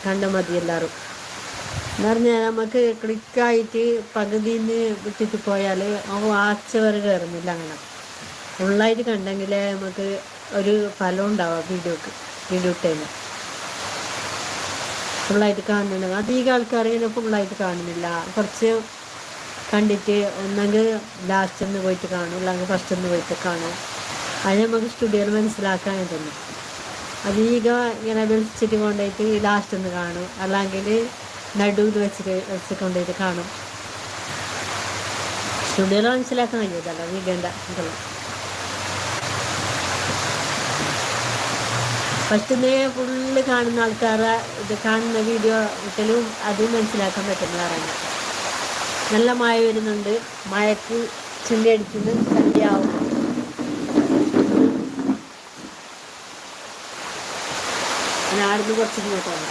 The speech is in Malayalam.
കണ്ടാൽ മതി എല്ലാവരും. എന്ന് പറഞ്ഞാൽ നമുക്ക് ക്ലിക്കായിട്ട് പകുതിയിൽ നിന്ന് വിട്ടിട്ട് പോയാൽ വാച്ച് വരെ കയറുന്നില്ല. അങ്ങനെ ഫുള്ളായിട്ട് കണ്ടെങ്കിലേ നമുക്ക് ഒരു ഫലം ഉണ്ടാവുക വീഡിയോ ഇട്ടതിന്. ഫുള്ളായിട്ട് കാണുന്നുണ്ട്. അധികം ആൾക്കാർ ഇങ്ങനെ ഫുള്ളായിട്ട് കാണുന്നില്ല. കുറച്ച് കണ്ടിട്ട് ഒന്നെങ്കിൽ ലാസ്റ്റ് ഒന്ന് പോയിട്ട് കാണും, അല്ലെങ്കിൽ ഫസ്റ്റ് ഒന്ന് പോയിട്ട് കാണും. അത് നമുക്ക് സ്റ്റുഡിയോയിൽ മനസ്സിലാക്കാൻ തന്നെ. അധികം ഇങ്ങനെ വിളിച്ചിട്ട് കൊണ്ടുപോയിട്ട് ലാസ്റ്റ് ഒന്ന് കാണും, അല്ലെങ്കിൽ നടുവിൽ വെച്ച് കൊണ്ടുപോയിട്ട് കാണും. സ്റ്റുഡിയോയിൽ മനസ്സിലാക്കാൻ കഴിയുമല്ലോ വീഡിയോൻ്റെ ഇതെല്ലാം. ഫസ്റ്റിനെ ഫുള്ള് കാണുന്ന ആൾക്കാരെ ഇത് കാണുന്ന വീഡിയോ ഇട്ടലും അതും മനസ്സിലാക്കാൻ പറ്റുന്നതാണ്. നല്ല മഴ വരുന്നുണ്ട്. മഴക്ക് ചുണ്ടി അടിക്കുന്നത് സന്ധ്യയാവും. ഞാൻ ആടുന്ന് കുറച്ച് ഇങ്ങോട്ടാണ്.